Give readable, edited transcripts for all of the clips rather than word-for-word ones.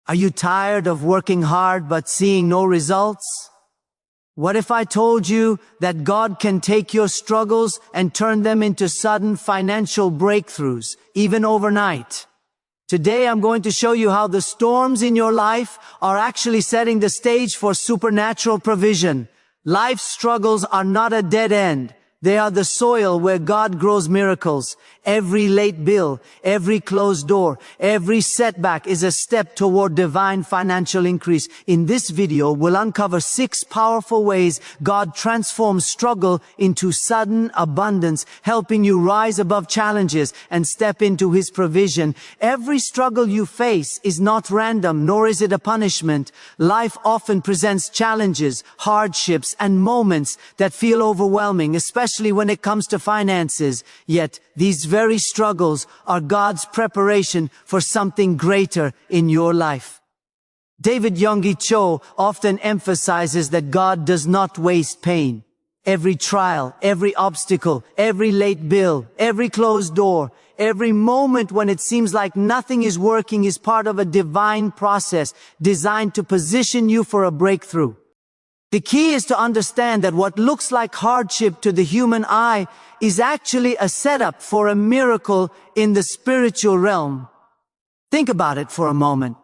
Are you tired of working hard but seeing no results? What if I told you that God can take your struggles and turn them into sudden financial breakthroughs, even overnight? Today I'm going to show you how the storms in your life are actually setting the stage for supernatural provision. Life's struggles are not a dead end. They are the soil where God grows miracles. Every late bill, every closed door, every setback is a step toward divine financial increase. In this video, we'll uncover 6 powerful ways God transforms struggle into sudden abundance, helping you rise above challenges and step into His provision. Every struggle you face is not random, nor is it a punishment. Life often presents challenges, hardships, and moments that feel overwhelming, especially when it comes to finances. Yet, these very struggles are God's preparation for something greater in your life. David Yonggi Cho often emphasizes that God does not waste pain. Every trial, every obstacle, every late bill, every closed door, every moment when it seems like nothing is working is part of a divine process designed to position you for a breakthrough. The key is to understand that what looks like hardship to the human eye is actually a setup for a miracle in the spiritual realm. Think about it for a moment.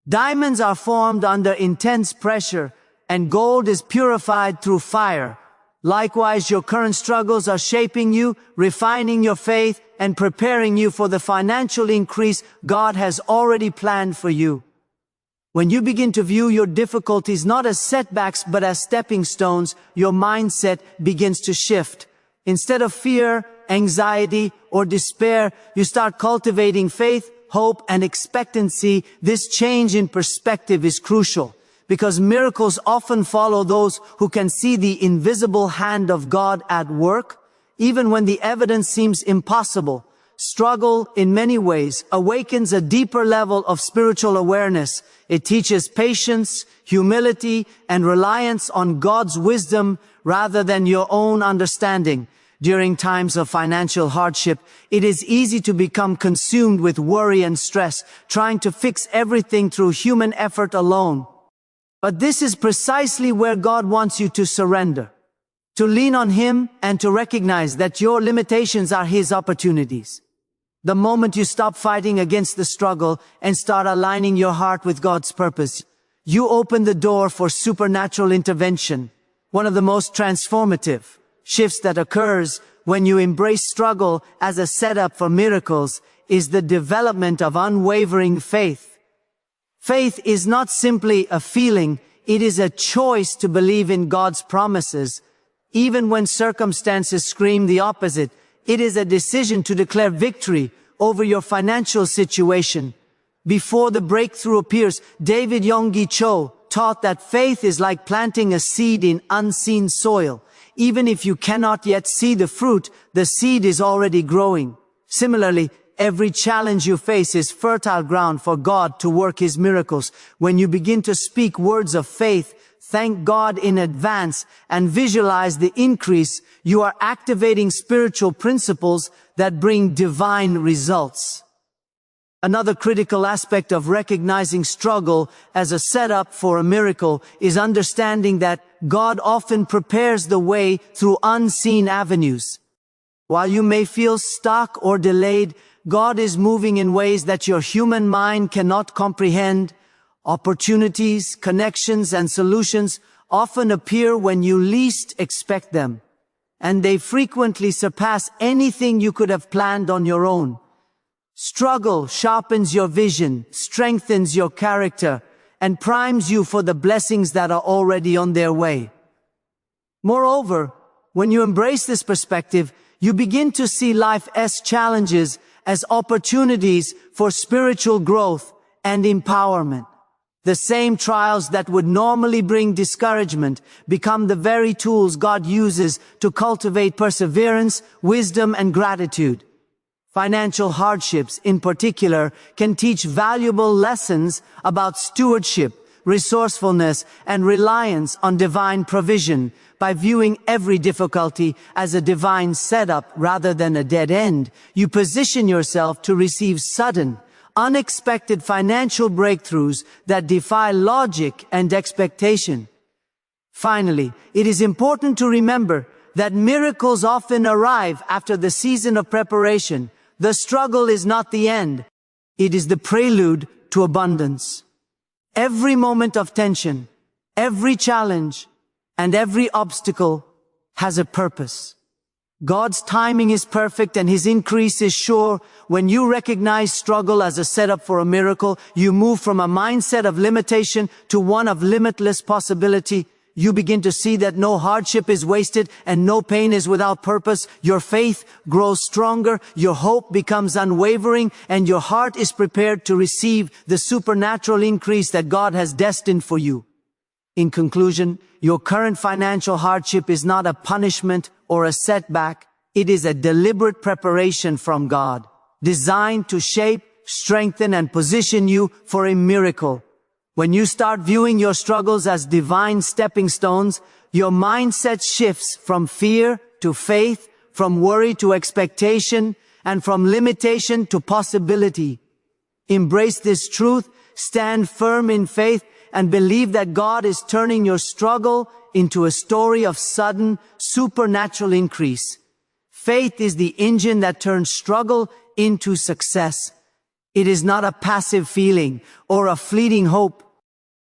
Diamonds are formed under intense pressure, and gold is purified through fire. Likewise, your current struggles are shaping you, refining your faith, and preparing you for the financial increase God has already planned for you. When you begin to view your difficulties not as setbacks but as stepping stones, your mindset begins to shift. Instead of fear, anxiety, or despair, you start cultivating faith, hope, and expectancy. This change in perspective is crucial, because miracles often follow those who can see the invisible hand of God at work, even when the evidence seems impossible. Struggle, in many ways, awakens a deeper level of spiritual awareness. It teaches patience, humility, and reliance on God's wisdom rather than your own understanding. During times of financial hardship, it is easy to become consumed with worry and stress, trying to fix everything through human effort alone. But this is precisely where God wants you to surrender, to lean on Him and to recognize that your limitations are His opportunities. The moment you stop fighting against the struggle and start aligning your heart with God's purpose, you open the door for supernatural intervention. One of the most transformative shifts that occurs when you embrace struggle as a setup for miracles is the development of unwavering faith. Faith is not simply a feeling, it is a choice to believe in God's promises. Even when circumstances scream the opposite, it is a decision to declare victory over your financial situation. Before the breakthrough appears, David Yonggi Cho taught that faith is like planting a seed in unseen soil. Even if you cannot yet see the fruit, the seed is already growing. Similarly, every challenge you face is fertile ground for God to work His miracles. When you begin to speak words of faith, thank God in advance, and visualize the increase, you are activating spiritual principles that bring divine results. Another critical aspect of recognizing struggle as a setup for a miracle is understanding that God often prepares the way through unseen avenues. While you may feel stuck or delayed, God is moving in ways that your human mind cannot comprehend. Opportunities, connections, and solutions often appear when you least expect them, and they frequently surpass anything you could have planned on your own. Struggle sharpens your vision, strengthens your character, and primes you for the blessings that are already on their way. Moreover, when you embrace this perspective, you begin to see life's challenges as opportunities for spiritual growth and empowerment. The same trials that would normally bring discouragement become the very tools God uses to cultivate perseverance, wisdom, and gratitude. Financial hardships, in particular, can teach valuable lessons about stewardship, resourcefulness, and reliance on divine provision. By viewing every difficulty as a divine setup rather than a dead end, you position yourself to receive sudden, unexpected financial breakthroughs that defy logic and expectation. Finally, it is important to remember that miracles often arrive after the season of preparation. The struggle is not the end. It is the prelude to abundance. Every moment of tension, every challenge, and every obstacle has a purpose. God's timing is perfect and His increase is sure. When you recognize struggle as a setup for a miracle, you move from a mindset of limitation to one of limitless possibility. You begin to see that no hardship is wasted and no pain is without purpose. Your faith grows stronger, your hope becomes unwavering, and your heart is prepared to receive the supernatural increase that God has destined for you. In conclusion, your current financial hardship is not a punishment or a setback. It is a deliberate preparation from God, designed to shape, strengthen, and position you for a miracle. When you start viewing your struggles as divine stepping stones, your mindset shifts from fear to faith, from worry to expectation, and from limitation to possibility. Embrace this truth, stand firm in faith, and believe that God is turning your struggle into a story of sudden, supernatural increase. Faith is the engine that turns struggle into success. It is not a passive feeling or a fleeting hope.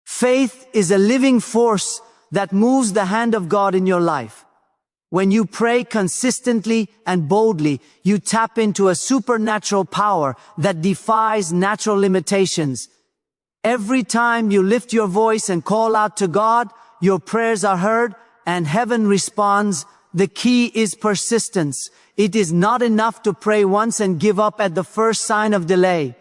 Faith is a living force that moves the hand of God in your life. When you pray consistently and boldly, you tap into a supernatural power that defies natural limitations. Every time you lift your voice and call out to God, your prayers are heard and heaven responds. The key is persistence. It is not enough to pray once and give up at the first sign of delay.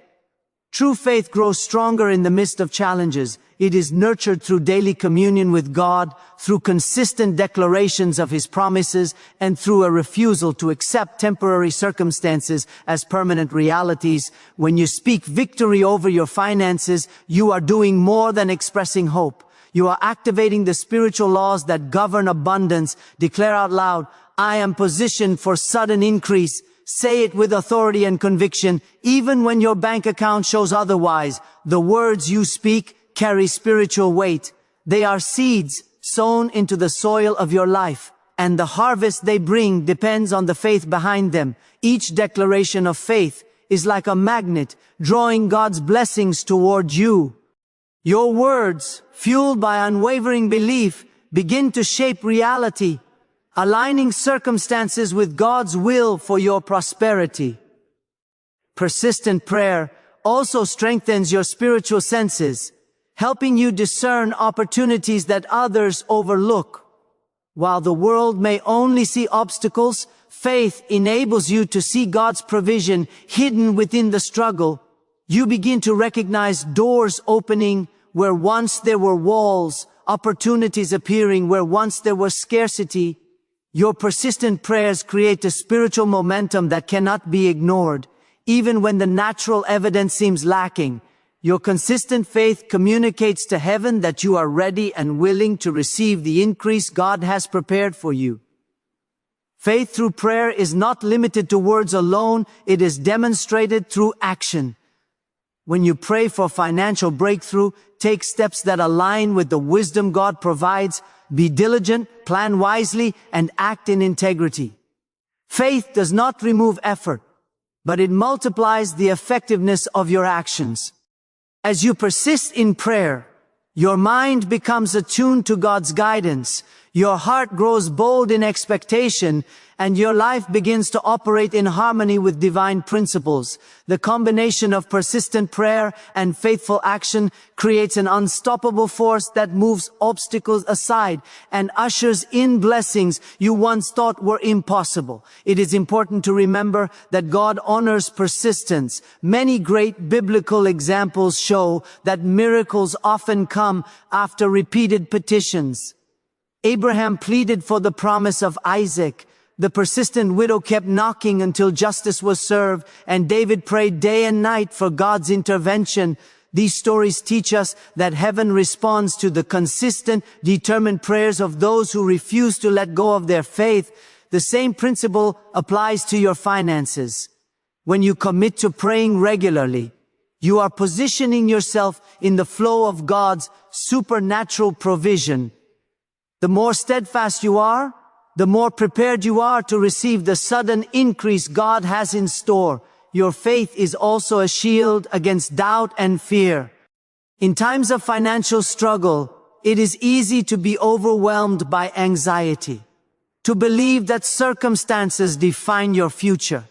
True faith grows stronger in the midst of challenges. It is nurtured through daily communion with God, through consistent declarations of His promises, and through a refusal to accept temporary circumstances as permanent realities. When you speak victory over your finances, you are doing more than expressing hope. You are activating the spiritual laws that govern abundance. Declare out loud, I am positioned for sudden increase. Say it with authority and conviction, even when your bank account shows otherwise. The words you speak carry spiritual weight. They are seeds sown into the soil of your life, and the harvest they bring depends on the faith behind them. Each declaration of faith is like a magnet, drawing God's blessings toward you. Your words, fueled by unwavering belief, begin to shape reality, aligning circumstances with God's will for your prosperity. Persistent prayer also strengthens your spiritual senses, helping you discern opportunities that others overlook. While the world may only see obstacles, faith enables you to see God's provision hidden within the struggle. You begin to recognize doors opening where once there were walls, opportunities appearing where once there was scarcity. Your persistent prayers create a spiritual momentum that cannot be ignored. Even when the natural evidence seems lacking, your consistent faith communicates to heaven that you are ready and willing to receive the increase God has prepared for you. Faith through prayer is not limited to words alone. It is demonstrated through action. When you pray for financial breakthrough, take steps that align with the wisdom God provides. Be diligent, plan wisely, and act in integrity. Faith does not remove effort, but it multiplies the effectiveness of your actions. As you persist in prayer, your mind becomes attuned to God's guidance, your heart grows bold in expectation, and your life begins to operate in harmony with divine principles. The combination of persistent prayer and faithful action creates an unstoppable force that moves obstacles aside and ushers in blessings you once thought were impossible. It is important to remember that God honors persistence. Many great biblical examples show that miracles often come after repeated petitions. Abraham pleaded for the promise of Isaac. The persistent widow kept knocking until justice was served, and David prayed day and night for God's intervention. These stories teach us that heaven responds to the consistent, determined prayers of those who refuse to let go of their faith. The same principle applies to your finances. When you commit to praying regularly, You are positioning yourself in the flow of God's supernatural provision. The more steadfast you are, the more prepared you are to receive the sudden increase God has in store. Your faith is also a shield against doubt and fear. In times of financial struggle, it is easy to be overwhelmed by anxiety, to believe that circumstances define your future.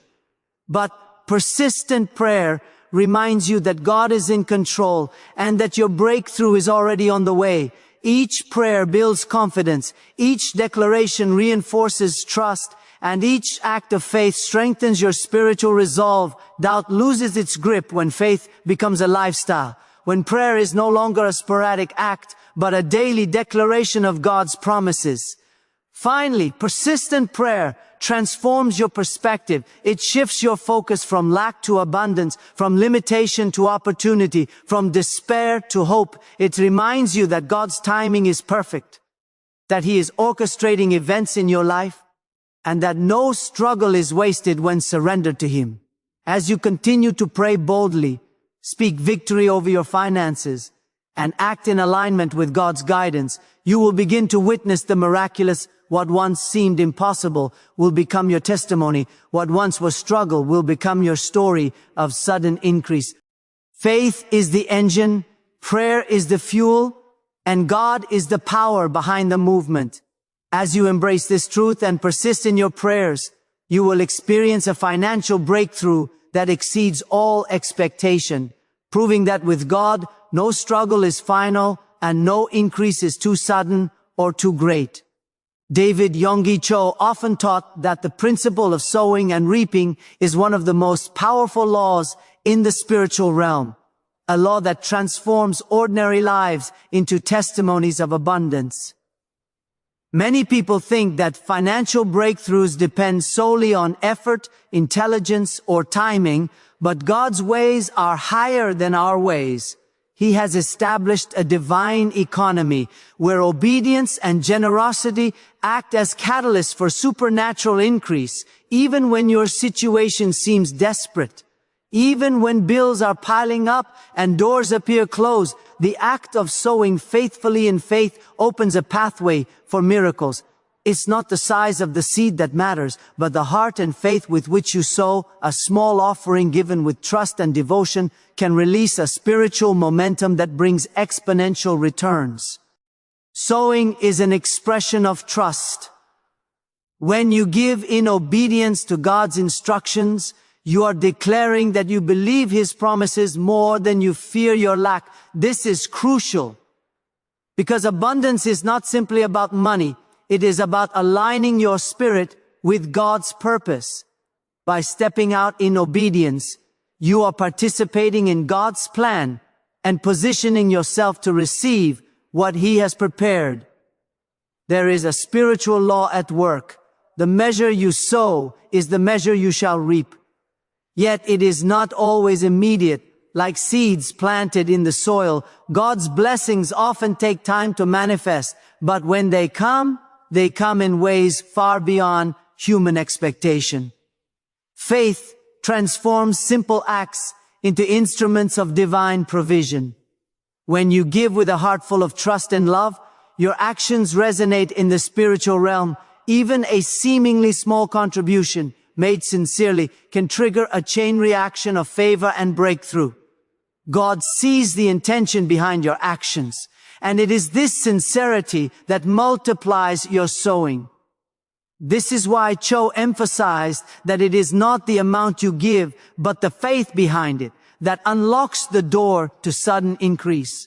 But persistent prayer reminds you that God is in control and that your breakthrough is already on the way. Each prayer builds confidence, each declaration reinforces trust, and each act of faith strengthens your spiritual resolve. Doubt loses its grip when faith becomes a lifestyle, when prayer is no longer a sporadic act, but a daily declaration of God's promises. Finally, persistent prayer transforms your perspective. It shifts your focus from lack to abundance, from limitation to opportunity, from despair to hope. It reminds you that God's timing is perfect, that He is orchestrating events in your life, and that no struggle is wasted when surrendered to Him. As you continue to pray boldly, speak victory over your finances, and act in alignment with God's guidance, you will begin to witness the miraculous. What once seemed impossible will become your testimony. What once was struggle will become your story of sudden increase. Faith is the engine, prayer is the fuel, and God is the power behind the movement. As you embrace this truth and persist in your prayers, you will experience a financial breakthrough that exceeds all expectation, proving that with God, no struggle is final and no increase is too sudden or too great. David Yonggi Cho often taught that the principle of sowing and reaping is one of the most powerful laws in the spiritual realm, a law that transforms ordinary lives into testimonies of abundance. Many people think that financial breakthroughs depend solely on effort, intelligence, or timing, but God's ways are higher than our ways. He has established a divine economy where obedience and generosity act as catalysts for supernatural increase, even when your situation seems desperate. Even when bills are piling up and doors appear closed, the act of sowing faithfully in faith opens a pathway for miracles. It's not the size of the seed that matters, but the heart and faith with which you sow. A small offering given with trust and devotion can release a spiritual momentum that brings exponential returns. Sowing is an expression of trust. When you give in obedience to God's instructions, you are declaring that you believe His promises more than you fear your lack. This is crucial, because abundance is not simply about money. It is about aligning your spirit with God's purpose. By stepping out in obedience, you are participating in God's plan and positioning yourself to receive what He has prepared. There is a spiritual law at work. The measure you sow is the measure you shall reap. Yet it is not always immediate. Like seeds planted in the soil, God's blessings often take time to manifest, but when they come in ways far beyond human expectation. Faith transforms simple acts into instruments of divine provision. When you give with a heart full of trust and love, your actions resonate in the spiritual realm. Even a seemingly small contribution made sincerely can trigger a chain reaction of favor and breakthrough. God sees the intention behind your actions, and it is this sincerity that multiplies your sowing. This is why Cho emphasized that it is not the amount you give, but the faith behind it that unlocks the door to sudden increase.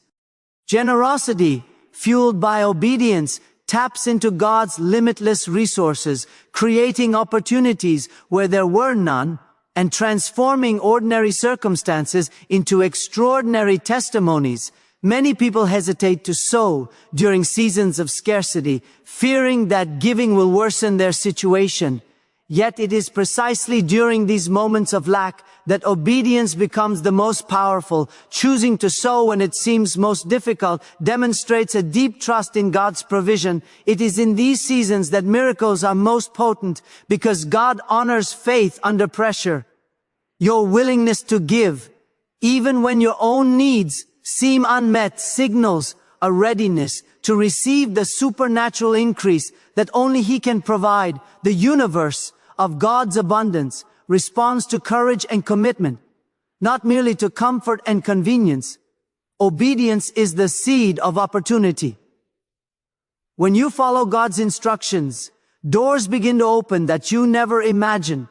Generosity, fueled by obedience, taps into God's limitless resources, creating opportunities where there were none, and transforming ordinary circumstances into extraordinary testimonies. Many people hesitate to sow during seasons of scarcity, fearing that giving will worsen their situation. Yet it is precisely during these moments of lack that obedience becomes the most powerful. Choosing to sow when it seems most difficult demonstrates a deep trust in God's provision. It is in these seasons that miracles are most potent, because God honors faith under pressure. Your willingness to give Even when your own needs seem unmet, signals a readiness to receive the supernatural increase that only He can provide. The universe of God's abundance responds to courage and commitment, not merely to comfort and convenience. Obedience is the seed of opportunity. When you follow God's instructions, doors begin to open that you never imagined.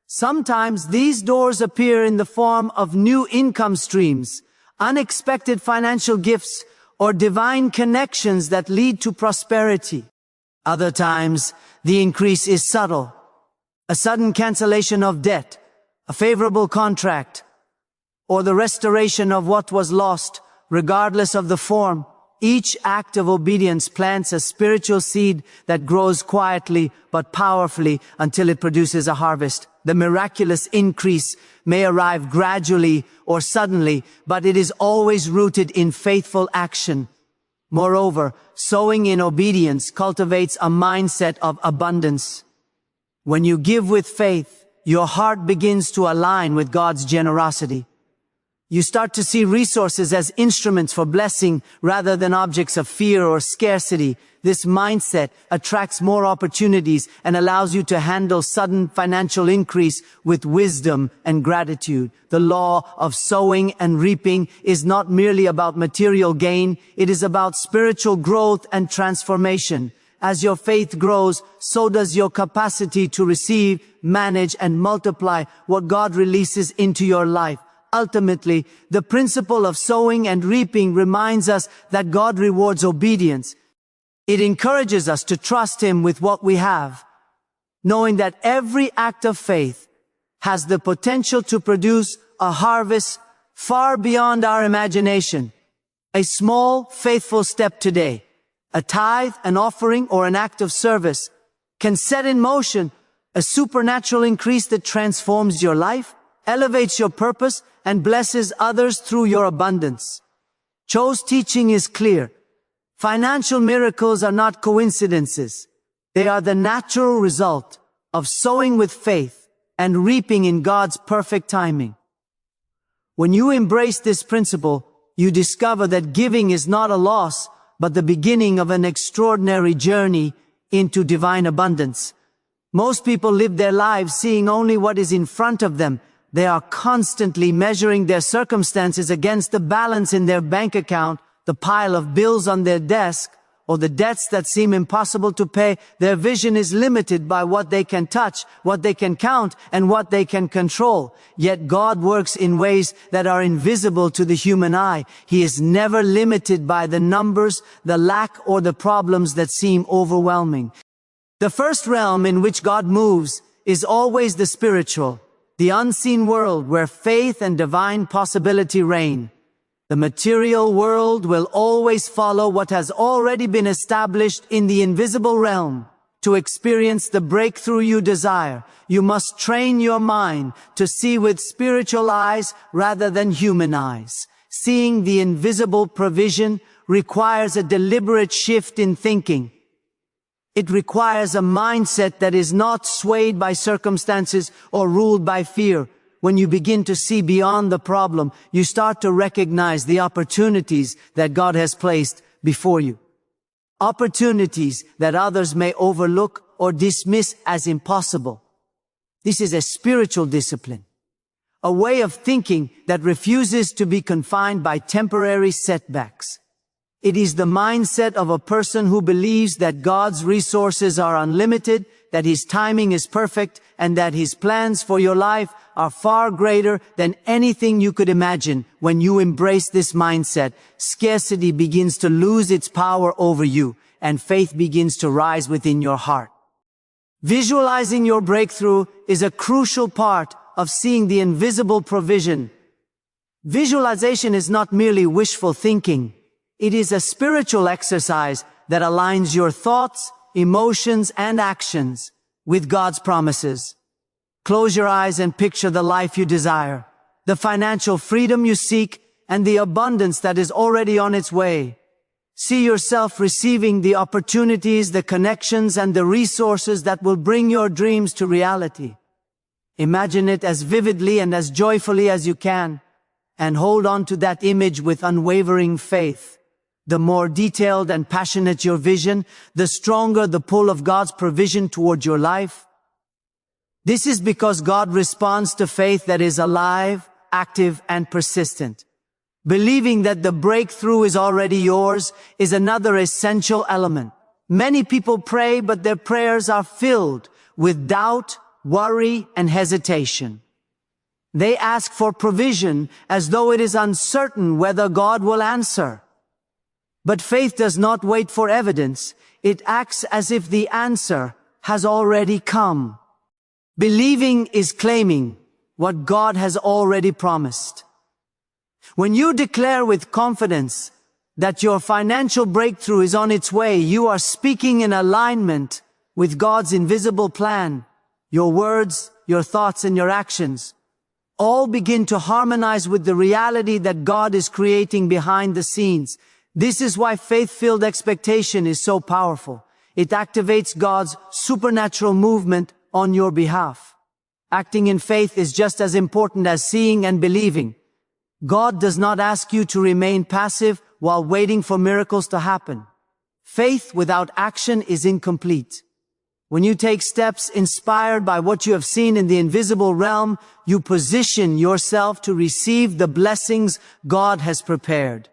Sometimes these doors appear in the form of new income streams, unexpected financial gifts, or divine connections that lead to prosperity. Other times, the increase is subtle. A sudden cancellation of debt, a favorable contract, or the restoration of what was lost, regardless of the form. Each act of obedience plants a spiritual seed that grows quietly but powerfully until it produces a harvest. The miraculous increase may arrive gradually or suddenly, but it is always rooted in faithful action. Moreover, sowing in obedience cultivates a mindset of abundance. When you give with faith, your heart begins to align with God's generosity. You start to see resources as instruments for blessing rather than objects of fear or scarcity. This mindset attracts more opportunities and allows you to handle sudden financial increase with wisdom and gratitude. The law of sowing and reaping is not merely about material gain, it is about spiritual growth and transformation. As your faith grows, so does your capacity to receive, manage, and multiply what God releases into your life. Ultimately, the principle of sowing and reaping reminds us that God rewards obedience. It encourages us to trust Him with what we have, knowing that every act of faith has the potential to produce a harvest far beyond our imagination. A small, faithful step today, a tithe, an offering, or an act of service can set in motion a supernatural increase that transforms your life, elevates your purpose, and blesses others through your abundance. Cho's teaching is clear. Financial miracles are not coincidences. They are the natural result of sowing with faith and reaping in God's perfect timing. When you embrace this principle, you discover that giving is not a loss, but the beginning of an extraordinary journey into divine abundance. Most people live their lives seeing only what is in front of them. They are constantly measuring their circumstances against the balance in their bank account, the pile of bills on their desk, or the debts that seem impossible to pay. Their vision is limited by what they can touch, what they can count, and what they can control. Yet God works in ways that are invisible to the human eye. He is never limited by the numbers, the lack, or the problems that seem overwhelming. The first realm in which God moves is always the spiritual, the unseen world where faith and divine possibility reign. The material world will always follow what has already been established in the invisible realm. To experience the breakthrough you desire, you must train your mind to see with spiritual eyes rather than human eyes. Seeing the invisible provision requires a deliberate shift in thinking. It requires a mindset that is not swayed by circumstances or ruled by fear. When you begin to see beyond the problem, you start to recognize the opportunities that God has placed before you. Opportunities that others may overlook or dismiss as impossible. This is a spiritual discipline, a way of thinking that refuses to be confined by temporary setbacks. It is the mindset of a person who believes that God's resources are unlimited, that His timing is perfect, and that His plans for your life are far greater than anything you could imagine. When you embrace this mindset, scarcity begins to lose its power over you, and faith begins to rise within your heart. Visualizing your breakthrough is a crucial part of seeing the invisible provision. Visualization is not merely wishful thinking. It is a spiritual exercise that aligns your thoughts, emotions, and actions with God's promises. Close your eyes and picture the life you desire, the financial freedom you seek, and the abundance that is already on its way. See yourself receiving the opportunities, the connections, and the resources that will bring your dreams to reality. Imagine it as vividly and as joyfully as you can, and hold on to that image with unwavering faith. The more detailed and passionate your vision, the stronger the pull of God's provision toward your life. This is because God responds to faith that is alive, active, and persistent. Believing that the breakthrough is already yours is another essential element. Many people pray, but their prayers are filled with doubt, worry, and hesitation. They ask for provision as though it is uncertain whether God will answer. But faith does not wait for evidence. It acts as if the answer has already come. Believing is claiming what God has already promised. When you declare with confidence that your financial breakthrough is on its way, you are speaking in alignment with God's invisible plan. Your words, your thoughts, and your actions all begin to harmonize with the reality that God is creating behind the scenes. This is why faith-filled expectation is so powerful. It activates God's supernatural movement on your behalf. Acting in faith is just as important as seeing and believing. God does not ask you to remain passive while waiting for miracles to happen. Faith without action is incomplete. When you take steps inspired by what you have seen in the invisible realm, you position yourself to receive the blessings God has prepared.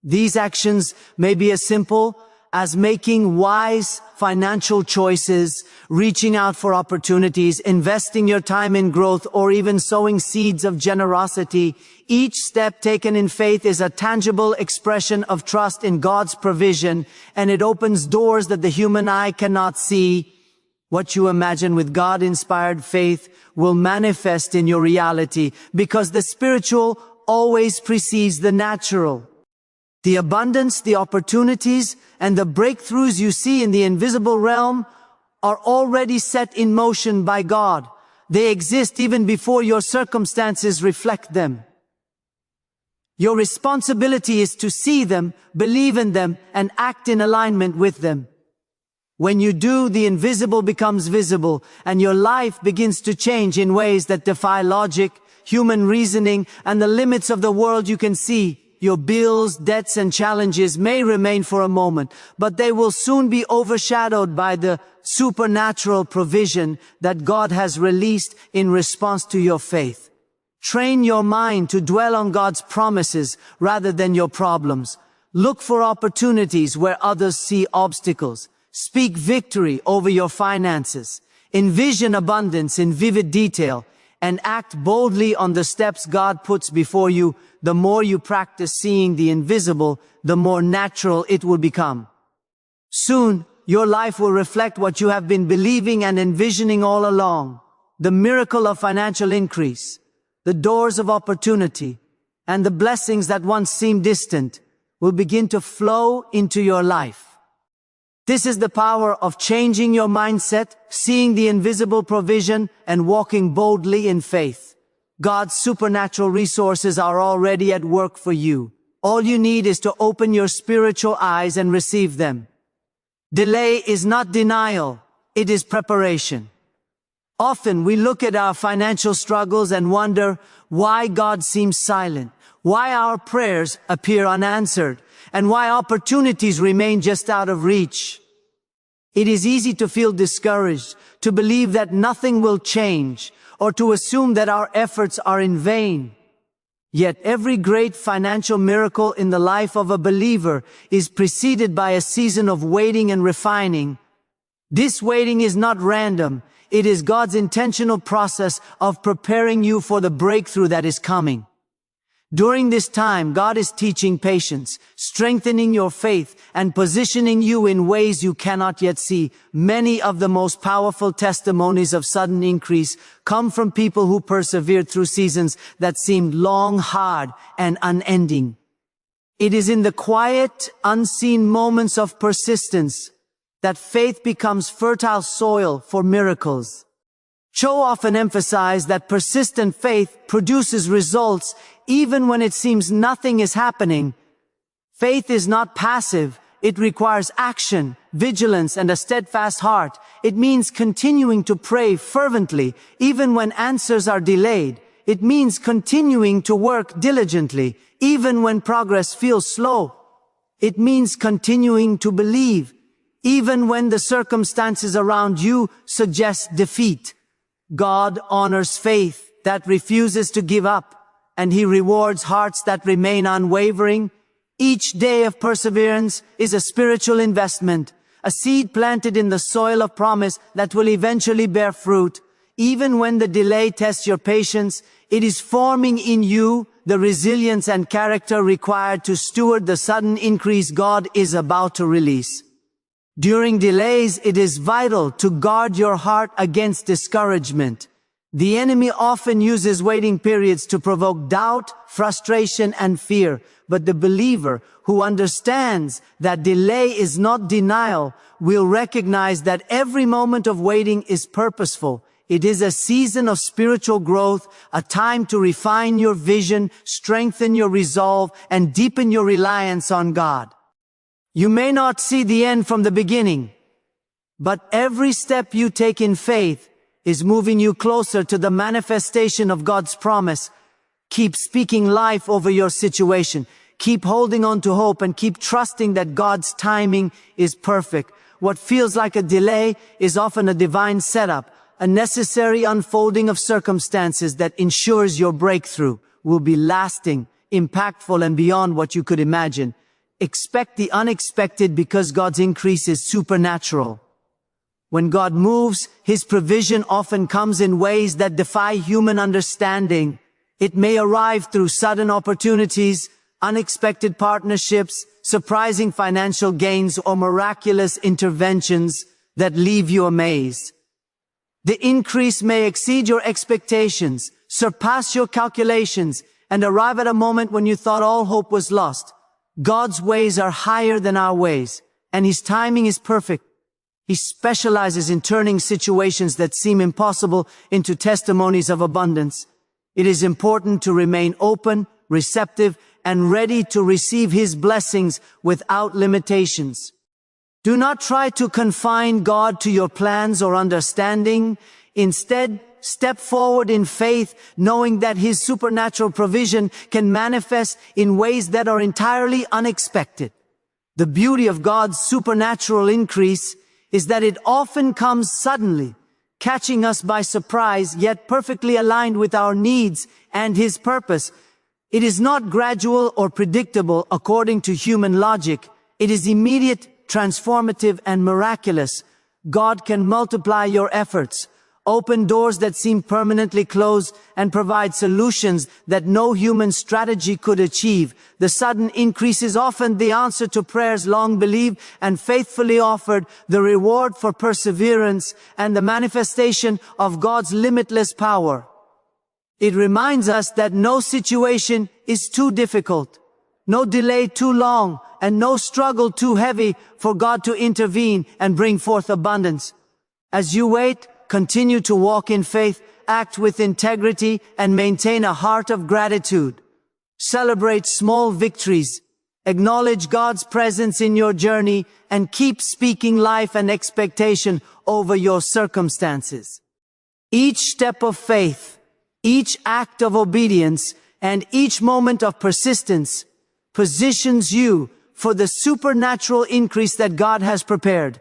These actions may be as simple as making wise financial choices, reaching out for opportunities, investing your time in growth, or even sowing seeds of generosity. Each step taken in faith is a tangible expression of trust in God's provision, and it opens doors that the human eye cannot see. What you imagine with God-inspired faith will manifest in your reality, because the spiritual always precedes the natural. The abundance, the opportunities, and the breakthroughs you see in the invisible realm are already set in motion by God. They exist even before your circumstances reflect them. Your responsibility is to see them, believe in them, and act in alignment with them. When you do, the invisible becomes visible, and your life begins to change in ways that defy logic, human reasoning, and the limits of the world you can see. Your bills, debts, and challenges may remain for a moment, but they will soon be overshadowed by the supernatural provision that God has released in response to your faith. Train your mind to dwell on God's promises rather than your problems. Look for opportunities where others see obstacles. Speak victory over your finances. Envision abundance in vivid detail, and act boldly on the steps God puts before you. The more you practice seeing the invisible, the more natural it will become. Soon, your life will reflect what you have been believing and envisioning all along. The miracle of financial increase, the doors of opportunity, and the blessings that once seemed distant will begin to flow into your life. This is the power of changing your mindset, seeing the invisible provision, and walking boldly in faith. God's supernatural resources are already at work for you. All you need is to open your spiritual eyes and receive them. Delay is not denial, it is preparation. Often we look at our financial struggles and wonder why God seems silent, why our prayers appear unanswered, and why opportunities remain just out of reach. It is easy to feel discouraged, to believe that nothing will change, or to assume that our efforts are in vain. Yet every great financial miracle in the life of a believer is preceded by a season of waiting and refining. This waiting is not random. It is God's intentional process of preparing you for the breakthrough that is coming. During this time, God is teaching patience, strengthening your faith, and positioning you in ways you cannot yet see. Many of the most powerful testimonies of sudden increase come from people who persevered through seasons that seemed long, hard, and unending. It is in the quiet, unseen moments of persistence that faith becomes fertile soil for miracles. Cho often emphasized that persistent faith produces results even when it seems nothing is happening. Faith is not passive. It requires action, vigilance, and a steadfast heart. It means continuing to pray fervently even when answers are delayed. It means continuing to work diligently, even when progress feels slow. It means continuing to believe, even when the circumstances around you suggest defeat. God honors faith that refuses to give up, and He rewards hearts that remain unwavering. Each day of perseverance is a spiritual investment, a seed planted in the soil of promise that will eventually bear fruit. Even when the delay tests your patience, it is forming in you the resilience and character required to steward the sudden increase God is about to release. During delays, it is vital to guard your heart against discouragement. The enemy often uses waiting periods to provoke doubt, frustration, and fear. But the believer who understands that delay is not denial will recognize that every moment of waiting is purposeful. It is a season of spiritual growth, a time to refine your vision, strengthen your resolve, and deepen your reliance on God. You may not see the end from the beginning, but every step you take in faith is moving you closer to the manifestation of God's promise. Keep speaking life over your situation. Keep holding on to hope and keep trusting that God's timing is perfect. What feels like a delay is often a divine setup, a necessary unfolding of circumstances that ensures your breakthrough will be lasting, impactful, and beyond what you could imagine. Expect the unexpected because God's increase is supernatural. When God moves, His provision often comes in ways that defy human understanding. It may arrive through sudden opportunities, unexpected partnerships, surprising financial gains, or miraculous interventions that leave you amazed. The increase may exceed your expectations, surpass your calculations, and arrive at a moment when you thought all hope was lost. God's ways are higher than our ways, and His timing is perfect. He specializes in turning situations that seem impossible into testimonies of abundance. It is important to remain open, receptive, and ready to receive His blessings without limitations. Do not try to confine God to your plans or understanding. Instead, step forward in faith, knowing that His supernatural provision can manifest in ways that are entirely unexpected. The beauty of God's supernatural increase is that it often comes suddenly, catching us by surprise, yet perfectly aligned with our needs and His purpose. It is not gradual or predictable according to human logic. It is immediate, transformative, and miraculous. God can multiply your efforts, open doors that seem permanently closed, and provide solutions that no human strategy could achieve. The sudden increase is often the answer to prayers long believed and faithfully offered, the reward for perseverance, and the manifestation of God's limitless power. It reminds us that no situation is too difficult, no delay too long, and no struggle too heavy for God to intervene and bring forth abundance. As you wait, continue to walk in faith, act with integrity, and maintain a heart of gratitude. Celebrate small victories, acknowledge God's presence in your journey, and keep speaking life and expectation over your circumstances. Each step of faith, each act of obedience, and each moment of persistence positions you for the supernatural increase that God has prepared.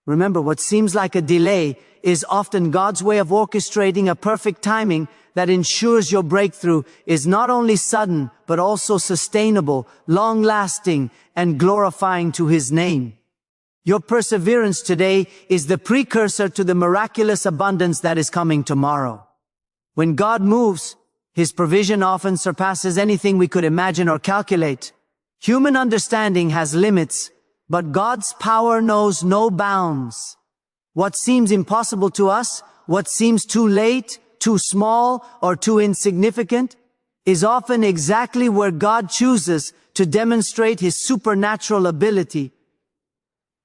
Remember, what seems like a delay is often God's way of orchestrating a perfect timing that ensures your breakthrough is not only sudden, but also sustainable, long-lasting, and glorifying to His name. Your perseverance today is the precursor to the miraculous abundance that is coming tomorrow. When God moves, His provision often surpasses anything we could imagine or calculate. Human understanding has limits, but God's power knows no bounds. What seems impossible to us, what seems too late, too small, or too insignificant, is often exactly where God chooses to demonstrate His supernatural ability.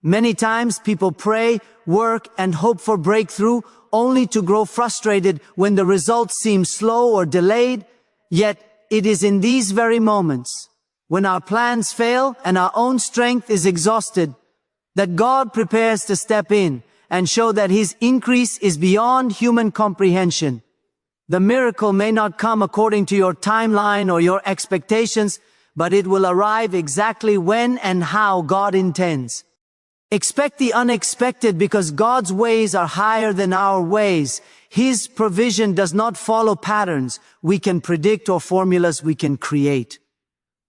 Many times people pray, work, and hope for breakthrough, only to grow frustrated when the results seem slow or delayed. Yet it is in these very moments, when our plans fail and our own strength is exhausted, that God prepares to step in and show that His increase is beyond human comprehension. The miracle may not come according to your timeline or your expectations, but it will arrive exactly when and how God intends. Expect the unexpected because God's ways are higher than our ways. His provision does not follow patterns we can predict or formulas we can create.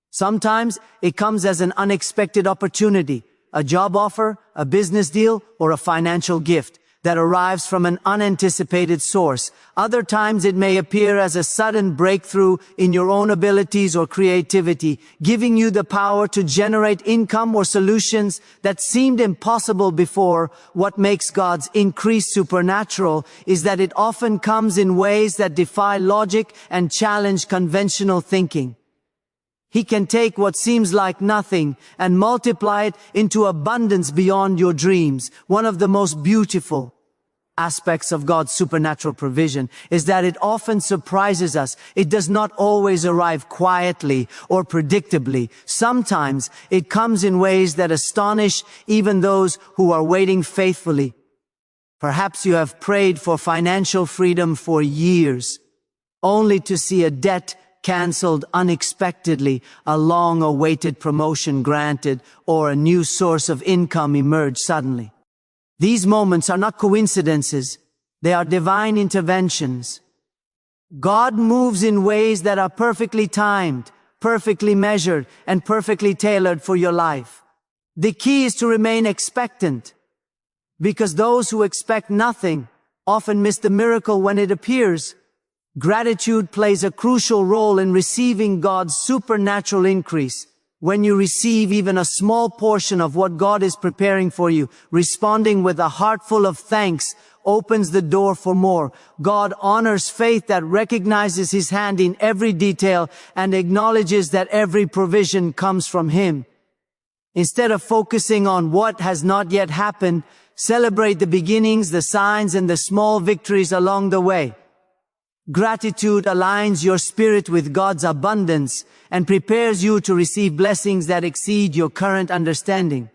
Sometimes it comes as an unexpected opportunity, a job offer, a business deal, or a financial gift that arrives from an unanticipated source. Other times it may appear as a sudden breakthrough in your own abilities or creativity, giving you the power to generate income or solutions that seemed impossible before. What makes God's increase supernatural is that it often comes in ways that defy logic and challenge conventional thinking. He can take what seems like nothing and multiply it into abundance beyond your dreams. One of the most beautiful aspects of God's supernatural provision is that it often surprises us. It does not always arrive quietly or predictably. Sometimes it comes in ways that astonish even those who are waiting faithfully. Perhaps you have prayed for financial freedom for years, only to see a debt canceled unexpectedly, a long-awaited promotion granted, or a new source of income emerge suddenly. These moments are not coincidences. They are divine interventions. God moves in ways that are perfectly timed, perfectly measured, and perfectly tailored for your life. The key is to remain expectant, because those who expect nothing often miss the miracle when it appears. Gratitude plays a crucial role in receiving God's supernatural increase. When you receive even a small portion of what God is preparing for you, responding with a heart full of thanks opens the door for more. God honors faith that recognizes His hand in every detail and acknowledges that every provision comes from Him. Instead of focusing on what has not yet happened, celebrate the beginnings, the signs, and the small victories along the way. Gratitude aligns your spirit with God's abundance and prepares you to receive blessings that exceed your current understanding.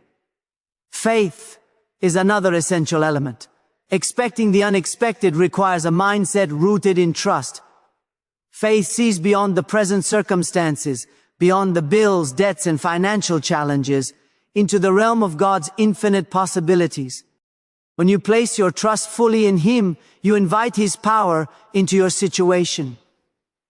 Faith is another essential element. Expecting the unexpected requires a mindset rooted in trust. Faith sees beyond the present circumstances, beyond the bills, debts, and financial challenges, into the realm of God's infinite possibilities. When you place your trust fully in Him, you invite His power into your situation.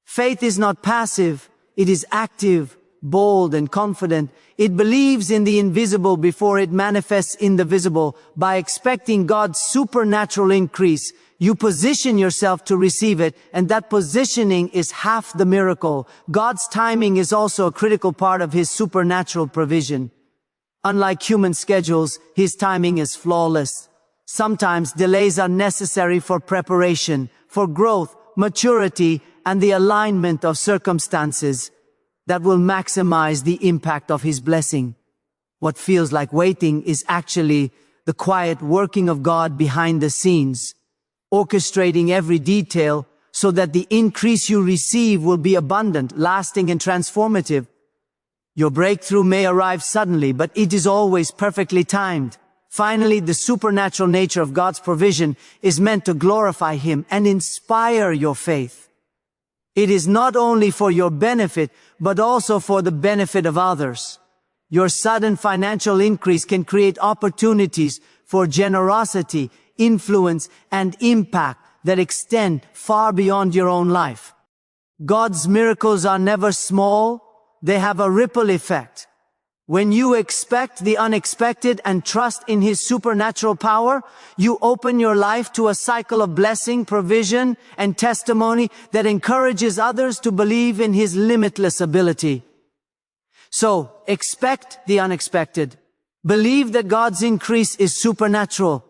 Faith is not passive, it is active, bold, and confident. It believes in the invisible before it manifests in the visible. By expecting God's supernatural increase, you position yourself to receive it, and that positioning is half the miracle. God's timing is also a critical part of His supernatural provision. Unlike human schedules, His timing is flawless. Sometimes delays are necessary for preparation, for growth, maturity, and the alignment of circumstances that will maximize the impact of His blessing. What feels like waiting is actually the quiet working of God behind the scenes, orchestrating every detail so that the increase you receive will be abundant, lasting, and transformative. Your breakthrough may arrive suddenly, but it is always perfectly timed. Finally, the supernatural nature of God's provision is meant to glorify Him and inspire your faith. It is not only for your benefit, but also for the benefit of others. Your sudden financial increase can create opportunities for generosity, influence, and impact that extend far beyond your own life. God's miracles are never small, they have a ripple effect. When you expect the unexpected and trust in His supernatural power, you open your life to a cycle of blessing, provision, and testimony that encourages others to believe in His limitless ability. So, expect the unexpected. Believe that God's increase is supernatural.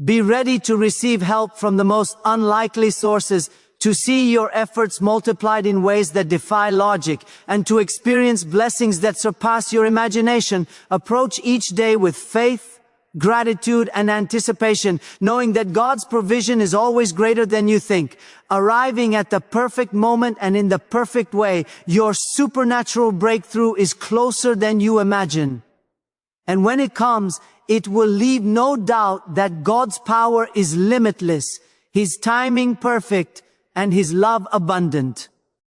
Be ready to receive help from the most unlikely sources, to see your efforts multiplied in ways that defy logic, and to experience blessings that surpass your imagination. Approach each day with faith, gratitude, and anticipation, knowing that God's provision is always greater than you think. Arriving at the perfect moment and in the perfect way, your supernatural breakthrough is closer than you imagine. And when it comes, it will leave no doubt that God's power is limitless, His timing perfect, and His love abundant.